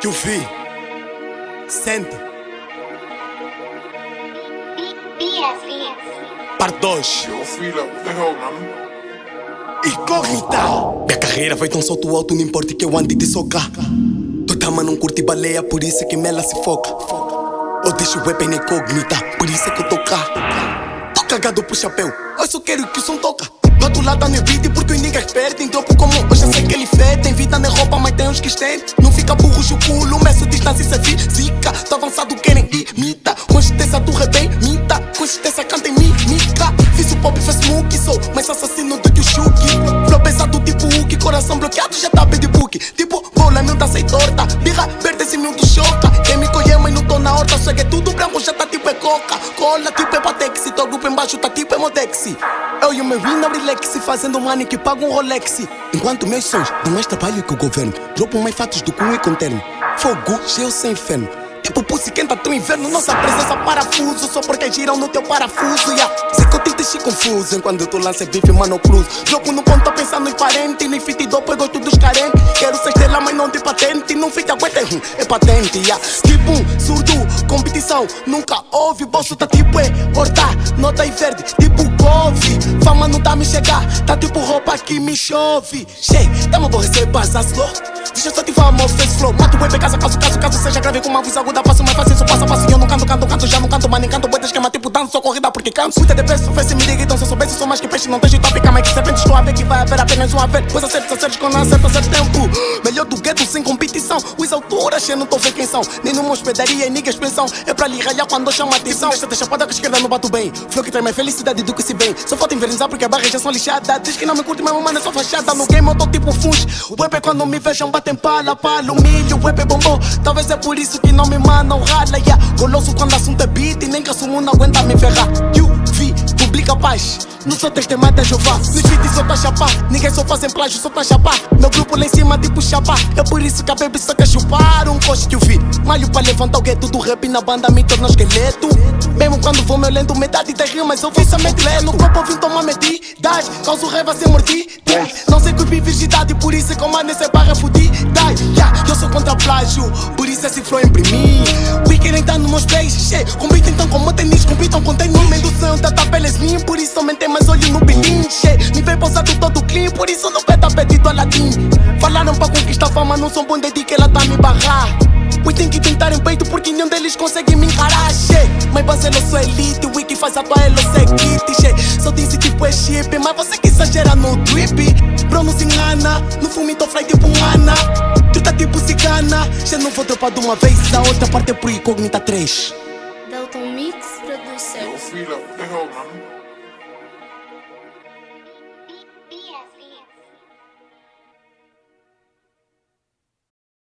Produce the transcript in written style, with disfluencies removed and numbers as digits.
que eu vi. Sente. Parte 2. Yo, Fila, what the hell, man? Incógnita. Minha carreira vai tão salto alto, não importa que eu ande de soca. Tu tama não curte baleia, por isso é que mela se foca. Eu deixo o web na incógnita, por isso é que eu tô cá. Tô cagado pro chapéu, eu só quero que o som toca. Do outro lado tá no beat porque os niggas perdem. Tropo como eu já sei que ele fede. Tem vida na roupa, mas tem uns que estendem. Não fica burro, o culo, meço distância, isso é física. Tô avançado, querem imita. Com certeza tu rebenta, com certeza canta em mímica. Fiz o pop, fez smoke, sou mais assassino do que o Shuki. Flow pesado tipo Hulk, coração bloqueado já tá bem de book. Tipo, bola não tá sem torta, birra verde esse meu que choca. Quem me colhe mas não tô na horta, só que é tudo branco, já tá tipo é coca. Cola tipo é patex, teu grupo embaixo tá tipo é modex. Eu e o meu na Brilex, fazendo money que paga um Rolex. Enquanto meus sons dão mais trabalho que o governo, dropam mais fatos do que um econterno. Fogo, cheio sem inferno. Tipo pussy quenta teu inverno, nossa presença parafuso. Só porque giram no teu parafuso, yeah. Sei que eu te deixei confuso enquanto tu lança bife, mano, cruz. Jogo no ponto, pensando em parente. Nem fit dope, eu gosto dos carentes. Quero ser estrela, mas não de patente. Não fit aguenta, é patente, yeah. Tipo surdo, competição, nunca houve. Bolso tá tipo horta, nota e verde, tipo couve. Fama não tá me chegar, tá tipo roupa que me chove. Cheio, tá me aborrecer, bazaço. Deixa eu só te falar, fez flow. Mato o web, caso seja grave com uma voz aguda. Passo mais fácil, só passo a passo. E eu não canto, já não canto, mas nem canto. Boita esquema tipo dança, só corrida porque canto. Cuida de peço, fez me liga, então se eu soubesse, sou mais que peixe. Não tem jeito a picar, mas que serpente estou a ver que vai haver apenas uma vez. Pois acertos quando acerto tempo. Melhor do gueto sem competição. Os alturas, eu não tô vendo quem são. Nem numa hospedaria, nem expressão. É pra lhe ralhar quando chama atenção. Deixa chapada com a esquerda, não bato bem. Flow que traz mais felicidade do que se bem. Só falta invernizar porque a barra já são lixada. Diz que não me curte, mas mano é só fachada. No game eu tô tipo funge. O web é quando me vejam, batem pala. Milho, web é bombom. Talvez é por isso que não me mandam rala, yeah. Goloso quando assunto é beat e nem que assumo não aguenta me ferrar. UV, publica paz. Não sou testemunha de Jeová. Nos vídeos só tá chapar. Ninguém só faz em plágio, só tá chapar. Meu grupo lá em cima tipo chapar. É por isso que a baby só quer chupar um coche que eu vi. Malho pra levantar o gueto do rap na banda me torna esqueleto. Mesmo quando vou meu lento, metade das rimas eu vou somente ler. No copo eu vim tomar medidas. Causo raiva sem mordida. Não sei cuspir virgindade, por isso é que eu mando essa barra fudida. Yeah, eu sou contra plágio, por isso esse flow imprimir. Weekend tá nos meus pés, compitam então como tenis, compitam com tênis. Mendoção tá tapeles mim, por isso aumentei mais olho no bilhete. Me vem pousado todo clean, por isso não peta pedido a latim. Falaram pra conquistar fama, não são bom de que ela tá me barrar. Pois tem que tentar em peito porque nenhum deles consegue me encarar, mas Banzelo eu sou elite, o Wiki faz a tua elo seguinte, só disse tipo é chip, mas você que exagera no drip. Bro não se engana, no fume tô fly tipo Ana. Tu tá tipo cigana, já não vou dropar de uma vez, a outra parte é pro Incógnita 3. Dalton Mix Produção. Yo, Fila, what the hell, man?